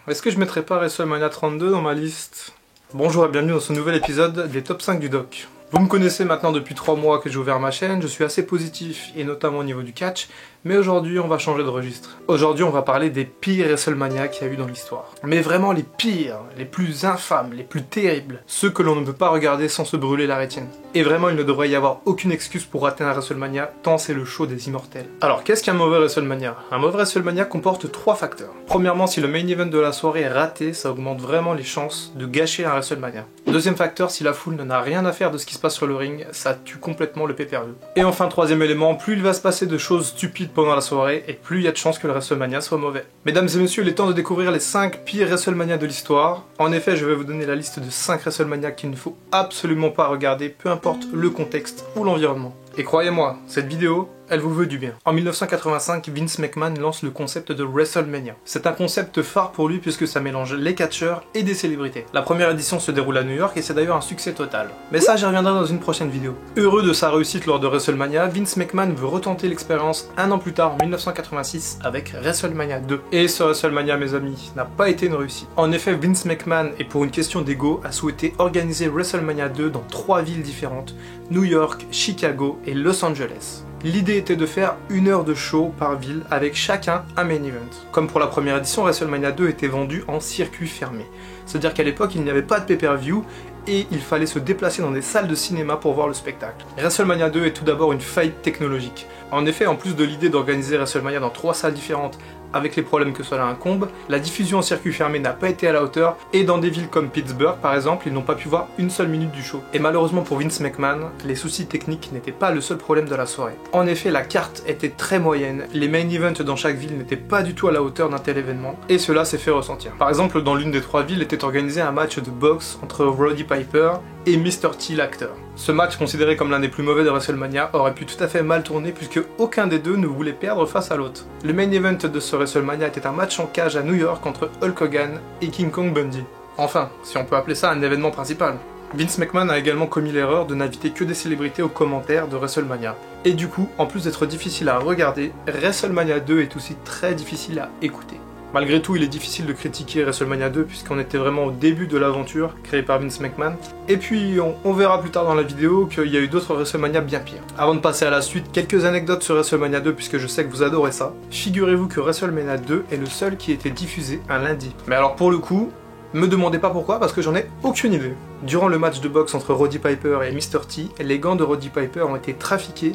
Est-ce que je mettrais pas WrestleMania 32 dans ma liste? Bonjour et bienvenue dans ce nouvel épisode des Top 5 du Doc. Vous me connaissez maintenant depuis 3 mois que j'ai ouvert ma chaîne, je suis assez positif, et notamment au niveau du catch, mais aujourd'hui on va changer de registre. Aujourd'hui on va parler des pires WrestleMania qu'il y a eu dans l'histoire. Mais vraiment les pires, les plus infâmes, les plus terribles, ceux que l'on ne peut pas regarder sans se brûler la rétine. Et vraiment il ne devrait y avoir aucune excuse pour rater un WrestleMania, tant c'est le show des immortels. Alors qu'est-ce qu'un mauvais WrestleMania? Un mauvais WrestleMania comporte 3 facteurs. Premièrement, si le main event de la soirée est raté, ça augmente vraiment les chances de gâcher un WrestleMania. Deuxième facteur, si la foule n'en a rien à faire de ce qui se passe sur le ring, ça tue complètement le pay-per-view. Et enfin, troisième élément, plus il va se passer de choses stupides pendant la soirée, et plus il y a de chances que le WrestleMania soit mauvais. Mesdames et messieurs, il est temps de découvrir les 5 pires WrestleMania de l'histoire. En effet, je vais vous donner la liste de 5 WrestleMania qu'il ne faut absolument pas regarder, peu importe le contexte ou l'environnement. Et croyez-moi, cette vidéo, elle vous veut du bien. En 1985, Vince McMahon lance le concept de WrestleMania. C'est un concept phare pour lui puisque ça mélange les catcheurs et des célébrités. La première édition se déroule à New York et c'est d'ailleurs un succès total. Mais ça, j'y reviendrai dans une prochaine vidéo. Heureux de sa réussite lors de WrestleMania, Vince McMahon veut retenter l'expérience un an plus tard, en 1986, avec WrestleMania 2. Et ce WrestleMania, mes amis, n'a pas été une réussite. En effet, Vince McMahon, et pour une question d'ego, a souhaité organiser WrestleMania 2 dans 3 villes différentes, New York, Chicago et Los Angeles. L'idée était de faire 1 heure de show par ville avec chacun un main event. Comme pour la première édition, WrestleMania 2 était vendu en circuit fermé. C'est-à-dire qu'à l'époque, il n'y avait pas de pay-per-view et il fallait se déplacer dans des salles de cinéma pour voir le spectacle. WrestleMania 2 est tout d'abord une faillite technologique. En effet, en plus de l'idée d'organiser WrestleMania dans 3 salles différentes avec les problèmes que cela incombe, la diffusion en circuit fermé n'a pas été à la hauteur et dans des villes comme Pittsburgh par exemple, ils n'ont pas pu voir une seule minute du show. Et malheureusement pour Vince McMahon, les soucis techniques n'étaient pas le seul problème de la soirée. En effet, la carte était très moyenne, les main events dans chaque ville n'étaient pas du tout à la hauteur d'un tel événement et cela s'est fait ressentir. Par exemple, dans l'une des 3 villes était organisé un match de boxe entre Roddy Piper et Mr. T l'acteur. Ce match, considéré comme l'un des plus mauvais de WrestleMania, aurait pu tout à fait mal tourner puisque aucun des deux ne voulait perdre face à l'autre. Le main event de ce WrestleMania était un match en cage à New York entre Hulk Hogan et King Kong Bundy. Enfin, si on peut appeler ça un événement principal. Vince McMahon a également commis l'erreur de n'inviter que des célébrités aux commentaires de WrestleMania. Et du coup, en plus d'être difficile à regarder, WrestleMania 2 est aussi très difficile à écouter. Malgré tout, il est difficile de critiquer WrestleMania 2 puisqu'on était vraiment au début de l'aventure créée par Vince McMahon. Et puis, on verra plus tard dans la vidéo qu'il y a eu d'autres WrestleMania bien pires. Avant de passer à la suite, quelques anecdotes sur WrestleMania 2 puisque je sais que vous adorez ça. Figurez-vous que WrestleMania 2 est le seul qui a été diffusé un lundi. Mais alors pour le coup, me demandez pas pourquoi parce que j'en ai aucune idée. Durant le match de boxe entre Roddy Piper et Mr. T, les gants de Roddy Piper ont été trafiqués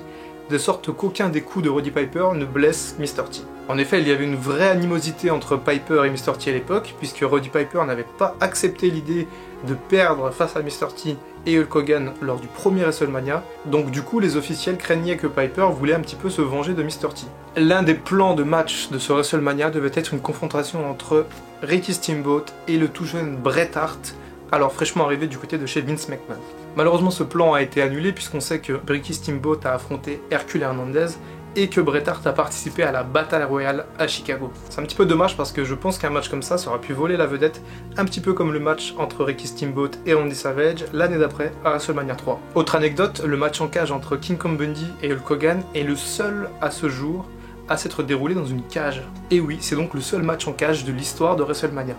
de sorte qu'aucun des coups de Roddy Piper ne blesse Mr. T. En effet, il y avait une vraie animosité entre Piper et Mr. T à l'époque, puisque Roddy Piper n'avait pas accepté l'idée de perdre face à Mr. T et Hulk Hogan lors du premier WrestleMania, donc du coup les officiels craignaient que Piper voulait un petit peu se venger de Mr. T. L'un des plans de match de ce WrestleMania devait être une confrontation entre Ricky Steamboat et le tout jeune Bret Hart, alors fraîchement arrivé du côté de chez Vince McMahon. Malheureusement ce plan a été annulé puisqu'on sait que Ricky Steamboat a affronté Hercule Hernandez et que Bret Hart a participé à la Battle Royale à Chicago. C'est un petit peu dommage parce que je pense qu'un match comme ça aurait pu voler la vedette, un petit peu comme le match entre Ricky Steamboat et Randy Savage l'année d'après à WrestleMania 3. Autre anecdote, le match en cage entre King Kong Bundy et Hulk Hogan est le seul à ce jour à s'être déroulé dans une cage. Et oui, c'est donc le seul match en cage de l'histoire de WrestleMania.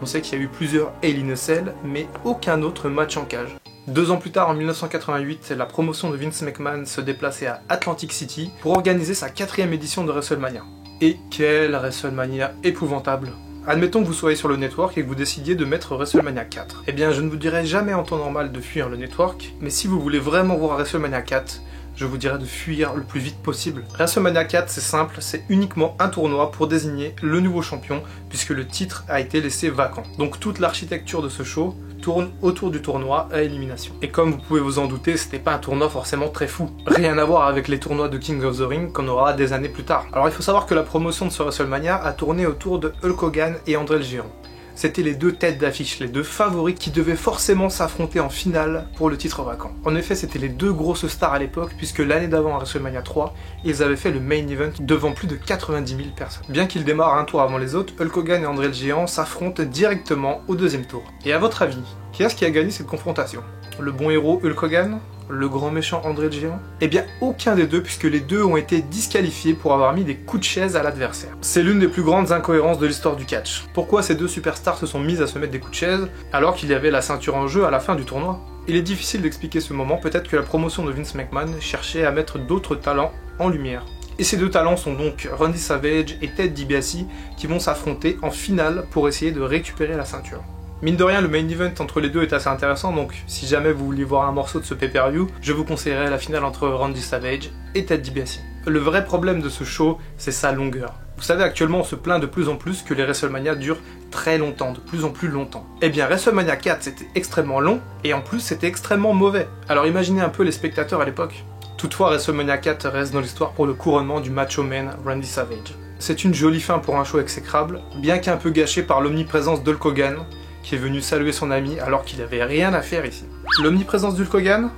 On sait qu'il y a eu plusieurs Hell in a Cell, mais aucun autre match en cage. 2 ans plus tard, en 1988, la promotion de Vince McMahon se déplaçait à Atlantic City pour organiser sa 4e édition de WrestleMania. Et quelle WrestleMania épouvantable! Admettons que vous soyez sur le network et que vous décidiez de mettre WrestleMania 4. Eh bien, je ne vous dirai jamais en temps normal de fuir le network, mais si vous voulez vraiment voir WrestleMania 4, je vous dirais de fuir le plus vite possible. WrestleMania 4, c'est simple, c'est uniquement un tournoi pour désigner le nouveau champion, puisque le titre a été laissé vacant. Donc toute l'architecture de ce show tourne autour du tournoi à élimination. Et comme vous pouvez vous en douter, c'était pas un tournoi forcément très fou. Rien à voir avec les tournois de King of the Ring qu'on aura des années plus tard. Alors il faut savoir que la promotion de ce WrestleMania a tourné autour de Hulk Hogan et André le Géant. C'était les 2 têtes d'affiche, les 2 favoris qui devaient forcément s'affronter en finale pour le titre vacant. En effet, c'était les 2 grosses stars à l'époque, puisque l'année d'avant à WrestleMania 3, ils avaient fait le main event devant plus de 90 000 personnes. Bien qu'ils démarrent un tour avant les autres, Hulk Hogan et André le Géant s'affrontent directement au 2e tour. Et à votre avis, qui est-ce qui a gagné cette confrontation? Le bon héros Hulk Hogan le grand méchant André le Géant? Eh bien aucun des deux, puisque les deux ont été disqualifiés pour avoir mis des coups de chaise à l'adversaire. C'est l'une des plus grandes incohérences de l'histoire du catch. Pourquoi ces deux superstars se sont mises à se mettre des coups de chaise alors qu'il y avait la ceinture en jeu à la fin du tournoi? Il est difficile d'expliquer ce moment, peut-être que la promotion de Vince McMahon cherchait à mettre d'autres talents en lumière. Et ces deux talents sont donc Randy Savage et Ted DiBiase qui vont s'affronter en finale pour essayer de récupérer la ceinture. Mine de rien, le main event entre les deux est assez intéressant, donc si jamais vous vouliez voir un morceau de ce pay-per-view, je vous conseillerais la finale entre Randy Savage et Ted DiBiase. Le vrai problème de ce show, c'est sa longueur. Vous savez, actuellement on se plaint de plus en plus que les WrestleMania durent très longtemps, de plus en plus longtemps. Eh bien WrestleMania 4 c'était extrêmement long, et en plus c'était extrêmement mauvais. Alors imaginez un peu les spectateurs à l'époque. Toutefois, WrestleMania 4 reste dans l'histoire pour le couronnement du Macho Man Randy Savage. C'est une jolie fin pour un show exécrable, bien qu'un peu gâché par l'omniprésence d'Hulk Hogan, qui est venu saluer son ami alors qu'il avait rien à faire ici. L'omniprésence d'Hulk Hogan,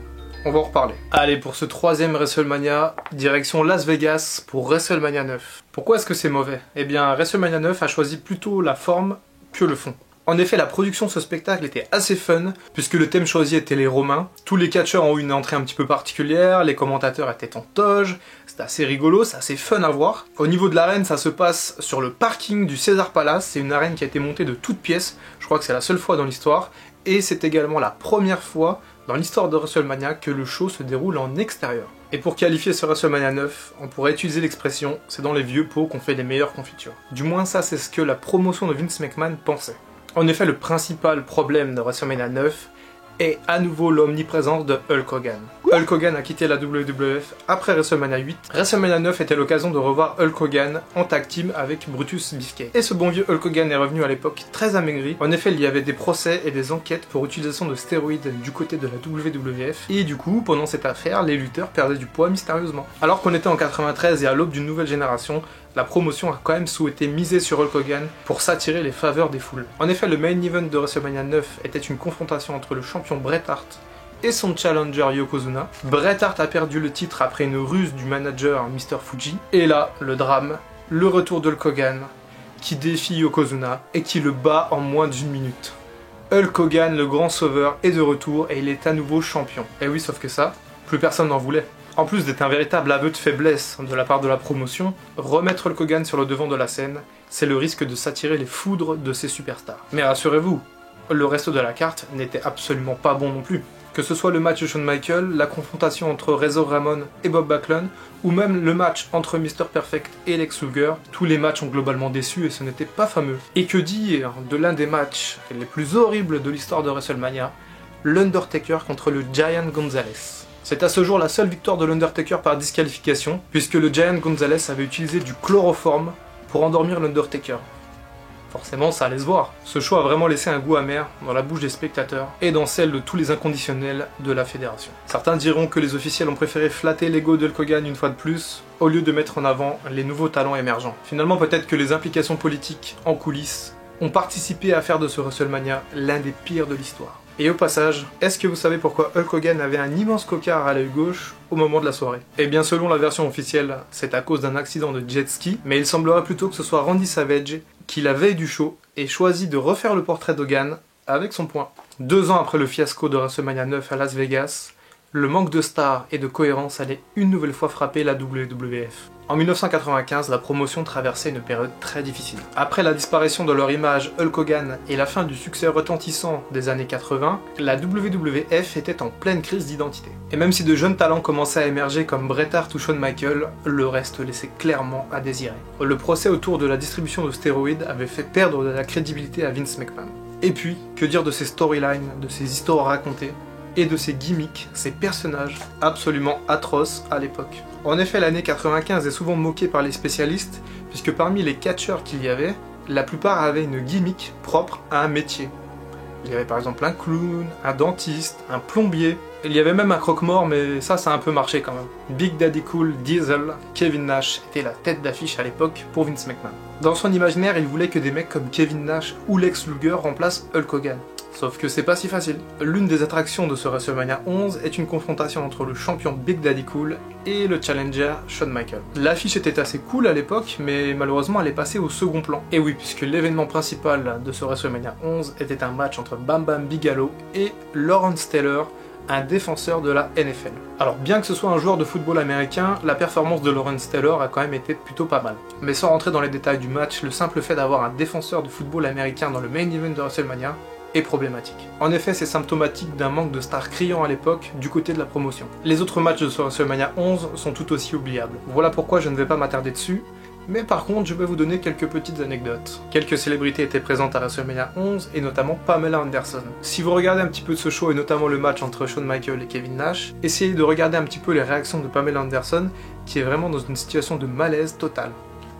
on va en reparler. Allez, pour ce troisième WrestleMania, direction Las Vegas pour WrestleMania 9. Pourquoi est-ce que c'est mauvais? Eh bien, WrestleMania 9 a choisi plutôt la forme que le fond. En effet, la production de ce spectacle était assez fun, puisque le thème choisi était les Romains. Tous les catcheurs ont eu une entrée un petit peu particulière, les commentateurs étaient en toge, c'était assez rigolo, c'est assez fun à voir. Au niveau de l'arène, ça se passe sur le parking du Caesars Palace, c'est une arène qui a été montée de toutes pièces, je crois que c'est la seule fois dans l'histoire, et c'est également la première fois dans l'histoire de WrestleMania que le show se déroule en extérieur. Et pour qualifier ce WrestleMania 9, on pourrait utiliser l'expression « c'est dans les vieux pots qu'on fait les meilleures confitures ». Du moins ça c'est ce que la promotion de Vince McMahon pensait. En effet, le principal problème de WrestleMania 9 est à nouveau l'omniprésence de Hulk Hogan. Hulk Hogan a quitté la WWF après WrestleMania 8. WrestleMania 9 était l'occasion de revoir Hulk Hogan en tag team avec Brutus Beefcake. Et ce bon vieux Hulk Hogan est revenu à l'époque très amaigri. En effet, il y avait des procès et des enquêtes pour utilisation de stéroïdes du côté de la WWF. Et du coup, pendant cette affaire, les lutteurs perdaient du poids mystérieusement. Alors qu'on était en 93 et à l'aube d'une nouvelle génération, la promotion a quand même souhaité miser sur Hulk Hogan pour s'attirer les faveurs des foules. En effet, le main event de WrestleMania 9 était une confrontation entre le champion Bret Hart et son challenger Yokozuna. Bret Hart a perdu le titre après une ruse du manager Mr. Fuji. Et là, le drame, le retour de Hulk Hogan qui défie Yokozuna et qui le bat en moins d'1 minute. Hulk Hogan, le grand sauveur, est de retour et il est à nouveau champion. Et oui, sauf que ça, plus personne n'en voulait. En plus d'être un véritable aveu de faiblesse de la part de la promotion, remettre Hulk Hogan sur le devant de la scène, c'est le risque de s'attirer les foudres de ces superstars. Mais rassurez-vous, le reste de la carte n'était absolument pas bon non plus. Que ce soit le match de Shawn Michaels, la confrontation entre Razor Ramon et Bob Backlund, ou même le match entre Mr. Perfect et Lex Luger, tous les matchs ont globalement déçu et ce n'était pas fameux. Et que dire de l'un des matchs les plus horribles de l'histoire de WrestleMania, l'Undertaker contre le Giant Gonzalez. C'est à ce jour la seule victoire de l'Undertaker par disqualification, puisque le Giant Gonzalez avait utilisé du chloroforme pour endormir l'Undertaker. Forcément, ça allait se voir. Ce show a vraiment laissé un goût amer dans la bouche des spectateurs et dans celle de tous les inconditionnels de la fédération. Certains diront que les officiels ont préféré flatter l'ego de Hulk Hogan une fois de plus, au lieu de mettre en avant les nouveaux talents émergents. Finalement, peut-être que les implications politiques en coulisses ont participé à faire de ce WrestleMania l'un des pires de l'histoire. Et au passage, est-ce que vous savez pourquoi Hulk Hogan avait un immense cocard à l'œil gauche au moment de la soirée? Eh bien selon la version officielle, c'est à cause d'un accident de jet ski, mais il semblerait plutôt que ce soit Randy Savage qui, la veille du show, ait choisi de refaire le portrait d'Hogan avec son poing. 2 ans après le fiasco de WrestleMania 9 à Las Vegas, le manque de stars et de cohérence allait une nouvelle fois frapper la WWF. En 1995, la promotion traversait une période très difficile. Après la disparition de leur image Hulk Hogan et la fin du succès retentissant des années 80, la WWF était en pleine crise d'identité. Et même si de jeunes talents commençaient à émerger comme Bret Hart ou Shawn Michaels, le reste laissait clairement à désirer. Le procès autour de la distribution de stéroïdes avait fait perdre de la crédibilité à Vince McMahon. Et puis, que dire de ces storylines, de ces histoires racontées, et de ces gimmicks, ces personnages absolument atroces à l'époque. En effet, l'année 95 est souvent moquée par les spécialistes, puisque parmi les catcheurs qu'il y avait, la plupart avaient une gimmick propre à un métier. Il y avait par exemple un clown, un dentiste, un plombier, il y avait même un croque-mort, mais ça a un peu marché quand même. Big Daddy Cool, Diesel, Kevin Nash était la tête d'affiche à l'époque pour Vince McMahon. Dans son imaginaire, il voulait que des mecs comme Kevin Nash ou Lex Luger remplacent Hulk Hogan. Sauf que c'est pas si facile. L'une des attractions de ce WrestleMania 11 est une confrontation entre le champion Big Daddy Cool et le challenger Shawn Michaels. L'affiche était assez cool à l'époque, mais malheureusement elle est passée au second plan. Et oui, puisque l'événement principal de ce WrestleMania 11 était un match entre Bam Bam Bigelow et Lawrence Taylor, un défenseur de la NFL. Alors bien que ce soit un joueur de football américain, la performance de Lawrence Taylor a quand même été plutôt pas mal. Mais sans rentrer dans les détails du match, le simple fait d'avoir un défenseur de football américain dans le main event de WrestleMania est problématique. En effet, c'est symptomatique d'un manque de stars criant à l'époque du côté de la promotion. Les autres matchs de ce WrestleMania 11 sont tout aussi oubliables. Voilà pourquoi je ne vais pas m'attarder dessus, mais par contre je vais vous donner quelques petites anecdotes. Quelques célébrités étaient présentes à WrestleMania 11 et notamment Pamela Anderson. Si vous regardez un petit peu de ce show et notamment le match entre Shawn Michaels et Kevin Nash, essayez de regarder un petit peu les réactions de Pamela Anderson qui est vraiment dans une situation de malaise total.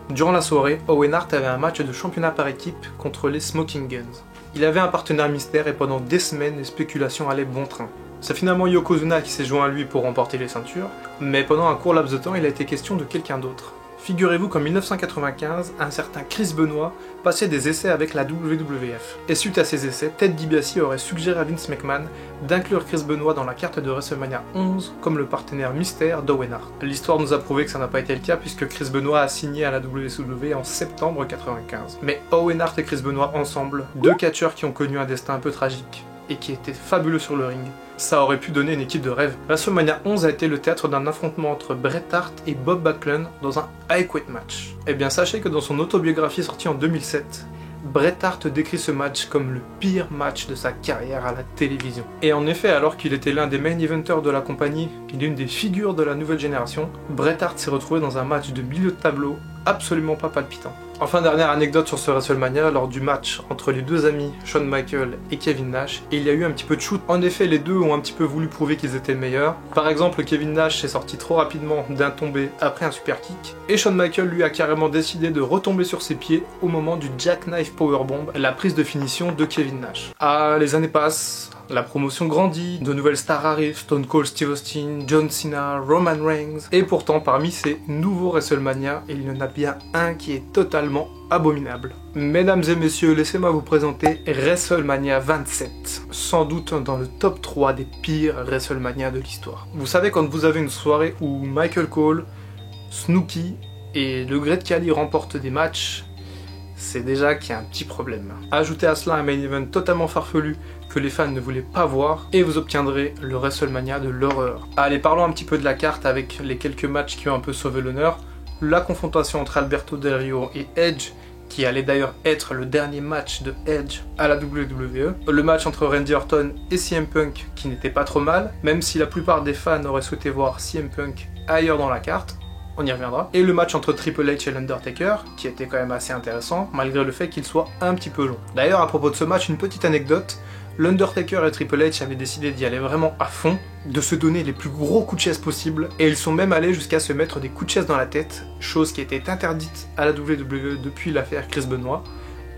Durant la soirée, Owen Hart avait un match de championnat par équipe contre les Smoking Guns. Il avait un partenaire mystère et pendant des semaines, les spéculations allaient bon train. C'est finalement Yokozuna qui s'est joint à lui pour remporter les ceintures, mais pendant un court laps de temps, il a été question de quelqu'un d'autre. Figurez-vous qu'en 1995, un certain Chris Benoit passait des essais avec la WWF. Et suite à ces essais, Ted DiBiase aurait suggéré à Vince McMahon d'inclure Chris Benoit dans la carte de WrestleMania 11 comme le partenaire mystère d'Owen Hart. L'histoire nous a prouvé que ça n'a pas été le cas puisque Chris Benoit a signé à la WCW en septembre 1995. Mais Owen Hart et Chris Benoit ensemble, deux catcheurs qui ont connu un destin un peu tragique et qui étaient fabuleux sur le ring, ça aurait pu donner une équipe de rêve. WrestleMania 11 a été le théâtre d'un affrontement entre Bret Hart et Bob Backlund dans un I Quit match. Eh bien sachez que dans son autobiographie sortie en 2007, Bret Hart décrit ce match comme le pire match de sa carrière à la télévision. Et en effet, alors qu'il était l'un des main eventers de la compagnie et l'une des figures de la nouvelle génération, Bret Hart s'est retrouvé dans un match de milieu de tableau absolument pas palpitant. Enfin, dernière anecdote sur ce WrestleMania, lors du match entre les deux amis Shawn Michaels et Kevin Nash, il y a eu un petit peu de shoot. En effet, les deux ont un petit peu voulu prouver qu'ils étaient le meilleur. Par exemple, Kevin Nash s'est sorti trop rapidement d'un tombé après un super kick, et Shawn Michaels lui a carrément décidé de retomber sur ses pieds au moment du Jackknife Powerbomb, la prise de finition de Kevin Nash. Ah, les années passent. La promotion grandit, de nouvelles stars arrivent, Stone Cold Steve Austin, John Cena, Roman Reigns, et pourtant parmi ces nouveaux WrestleMania, il y en a bien un qui est totalement abominable. Mesdames et messieurs, laissez-moi vous présenter WrestleMania 27, sans doute dans le top 3 des pires WrestleMania de l'histoire. Vous savez, quand vous avez une soirée où Michael Cole, Snooki et le Great Khali remportent des matchs, c'est déjà qu'il y a un petit problème. Ajoutez à cela un main event totalement farfelu que les fans ne voulaient pas voir et vous obtiendrez le WrestleMania de l'horreur. Allez, parlons un petit peu de la carte avec les quelques matchs qui ont un peu sauvé l'honneur. La confrontation entre Alberto Del Rio et Edge, qui allait d'ailleurs être le dernier match de Edge à la WWE. Le match entre Randy Orton et CM Punk qui n'était pas trop mal, même si la plupart des fans auraient souhaité voir CM Punk ailleurs dans la carte. On y reviendra. Et le match entre Triple H et l'Undertaker, qui était quand même assez intéressant, malgré le fait qu'il soit un petit peu long. D'ailleurs, à propos de ce match, une petite anecdote. L'Undertaker et Triple H avaient décidé d'y aller vraiment à fond, de se donner les plus gros coups de chaise possibles, et ils sont même allés jusqu'à se mettre des coups de chaise dans la tête, chose qui était interdite à la WWE depuis l'affaire Chris Benoit,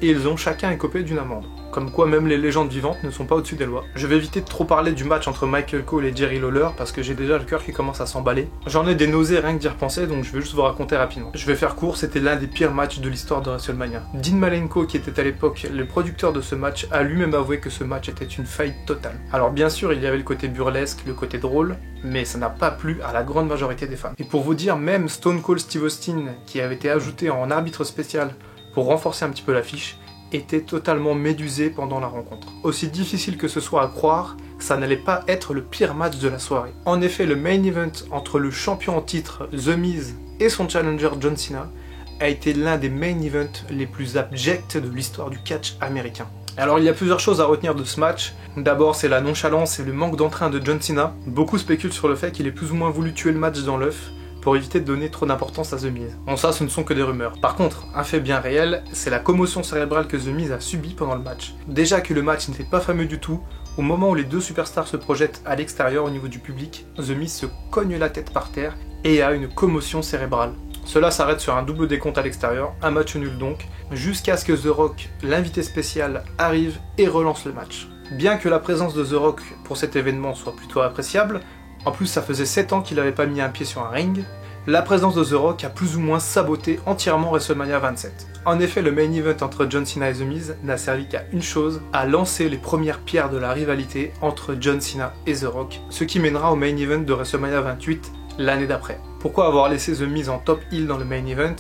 et ils ont chacun écopé d'une amende. Comme quoi même les légendes vivantes ne sont pas au-dessus des lois. Je vais éviter de trop parler du match entre Michael Cole et Jerry Lawler parce que j'ai déjà le cœur qui commence à s'emballer. J'en ai des nausées rien que d'y repenser, donc je vais juste vous raconter rapidement. Je vais faire court, c'était l'un des pires matchs de l'histoire de WrestleMania. Dean Malenko, qui était à l'époque le producteur de ce match, a lui-même avoué que ce match était une faillite totale. Alors bien sûr, il y avait le côté burlesque, le côté drôle, mais ça n'a pas plu à la grande majorité des fans. Et pour vous dire, même Stone Cold Steve Austin, qui avait été ajouté en arbitre spécial pour renforcer un petit peu l'affiche, était totalement médusé pendant la rencontre. Aussi difficile que ce soit à croire, ça n'allait pas être le pire match de la soirée. En effet, le main event entre le champion en titre The Miz et son challenger John Cena a été l'un des main events les plus abjects de l'histoire du catch américain. Alors il y a plusieurs choses à retenir de ce match. D'abord, c'est la nonchalance et le manque d'entrain de John Cena. Beaucoup spéculent sur le fait qu'il ait plus ou moins voulu tuer le match dans l'œuf pour éviter de donner trop d'importance à The Miz. Bon, ça, ce ne sont que des rumeurs. Par contre, un fait bien réel, c'est la commotion cérébrale que The Miz a subie pendant le match. Déjà que le match n'était pas fameux du tout, au moment où les deux superstars se projettent à l'extérieur au niveau du public, The Miz se cogne la tête par terre et a une commotion cérébrale. Cela s'arrête sur un double décompte à l'extérieur, un match nul donc, jusqu'à ce que The Rock, l'invité spécial, arrive et relance le match. Bien que la présence de The Rock pour cet événement soit plutôt appréciable, en plus ça faisait 7 ans qu'il n'avait pas mis un pied sur un ring, la présence de The Rock a plus ou moins saboté entièrement WrestleMania 27. En effet, le main event entre John Cena et The Miz n'a servi qu'à une chose, à lancer les premières pierres de la rivalité entre John Cena et The Rock, ce qui mènera au main event de WrestleMania 28 l'année d'après. Pourquoi avoir laissé The Miz en top heel dans le main event,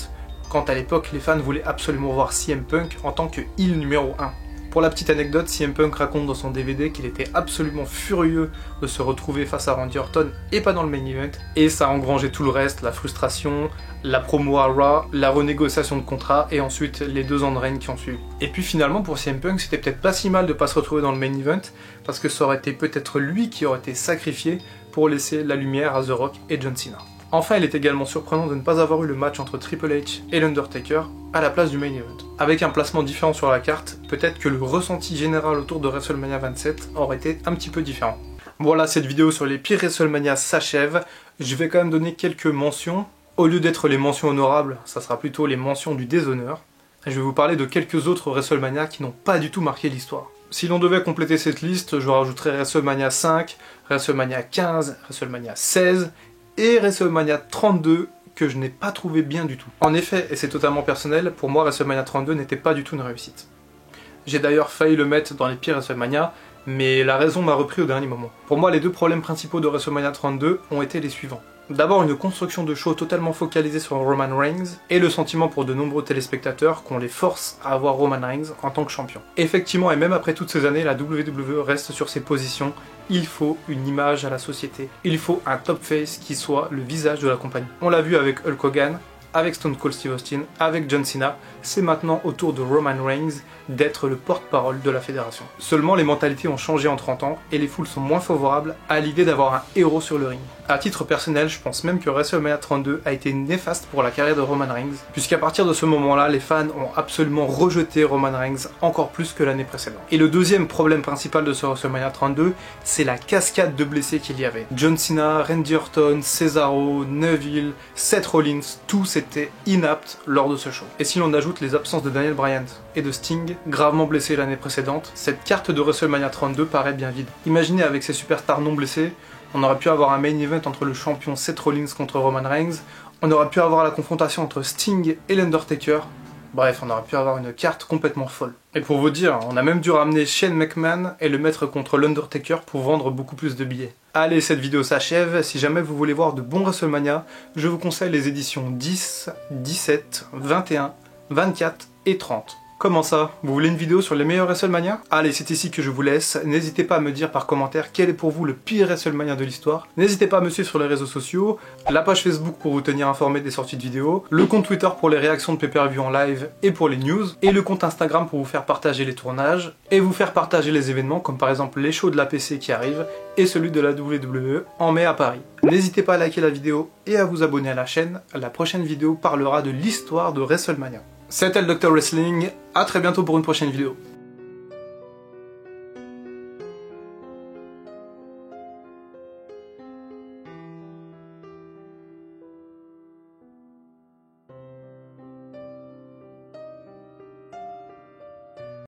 quand à l'époque les fans voulaient absolument voir CM Punk en tant que heel numéro 1 ? Pour la petite anecdote, CM Punk raconte dans son DVD qu'il était absolument furieux de se retrouver face à Randy Orton et pas dans le main event, et ça a engrangé tout le reste, la frustration, la promo à Raw, la renégociation de contrat et ensuite les 2 ans de règne qui ont suivi. Et puis finalement pour CM Punk, c'était peut-être pas si mal de pas se retrouver dans le main event, parce que ça aurait été peut-être lui qui aurait été sacrifié pour laisser la lumière à The Rock et John Cena. Enfin, il est également surprenant de ne pas avoir eu le match entre Triple H et l'Undertaker à la place du main event. Avec un placement différent sur la carte, peut-être que le ressenti général autour de WrestleMania 27 aurait été un petit peu différent. Voilà, cette vidéo sur les pires WrestleMania s'achève. Je vais quand même donner quelques mentions. Au lieu d'être les mentions honorables, ça sera plutôt les mentions du déshonneur. Je vais vous parler de quelques autres WrestleMania qui n'ont pas du tout marqué l'histoire. Si l'on devait compléter cette liste, je rajouterais WrestleMania 5, WrestleMania 15, WrestleMania 16 et WrestleMania 32 que je n'ai pas trouvé bien du tout. En effet, et c'est totalement personnel, pour moi WrestleMania 32 n'était pas du tout une réussite. J'ai d'ailleurs failli le mettre dans les pires WrestleMania, mais la raison m'a repris au dernier moment. Pour moi, les 2 problèmes principaux de WrestleMania 32 ont été les suivants. D'abord, une construction de show totalement focalisée sur Roman Reigns, et le sentiment pour de nombreux téléspectateurs qu'on les force à avoir Roman Reigns en tant que champion. Effectivement, et même après toutes ces années, la WWE reste sur ses positions. Il faut une image à la société. Il faut un top face qui soit le visage de la compagnie. On l'a vu avec Hulk Hogan, avec Stone Cold Steve Austin, avec John Cena, c'est maintenant au tour de Roman Reigns d'être le porte-parole de la fédération. Seulement, les mentalités ont changé en 30 ans et les foules sont moins favorables à l'idée d'avoir un héros sur le ring. À titre personnel, je pense même que WrestleMania 32 a été néfaste pour la carrière de Roman Reigns, puisqu'à partir de ce moment-là, les fans ont absolument rejeté Roman Reigns encore plus que l'année précédente. Et le deuxième problème principal de ce WrestleMania 32, c'est la cascade de blessés qu'il y avait. John Cena, Randy Orton, Cesaro, Neville, Seth Rollins, tous étaient inaptes lors de ce show. Et si l'on ajoute les absences de Daniel Bryan et de Sting, gravement blessés l'année précédente, cette carte de WrestleMania 32 paraît bien vide. Imaginez avec ces superstars non blessés, on aurait pu avoir un main event entre le champion Seth Rollins contre Roman Reigns, on aurait pu avoir la confrontation entre Sting et l'Undertaker, bref, on aurait pu avoir une carte complètement folle. Et pour vous dire, on a même dû ramener Shane McMahon et le mettre contre l'Undertaker pour vendre beaucoup plus de billets. Allez, cette vidéo s'achève, si jamais vous voulez voir de bons WrestleMania, je vous conseille les éditions 10, 17, 21, 24 et 30. Comment ça? Vous voulez une vidéo sur les meilleurs WrestleMania? Allez, c'est ici que je vous laisse. N'hésitez pas à me dire par commentaire quel est pour vous le pire WrestleMania de l'histoire. N'hésitez pas à me suivre sur les réseaux sociaux, la page Facebook pour vous tenir informé des sorties de vidéos, le compte Twitter pour les réactions de pay-per-view en live et pour les news, et le compte Instagram pour vous faire partager les tournages, et vous faire partager les événements comme par exemple les shows de la PC qui arrivent, et celui de la WWE en mai à Paris. N'hésitez pas à liker la vidéo et à vous abonner à la chaîne. La prochaine vidéo parlera de l'histoire de WrestleMania. C'était le Dr Wrestling, à très bientôt pour une prochaine vidéo.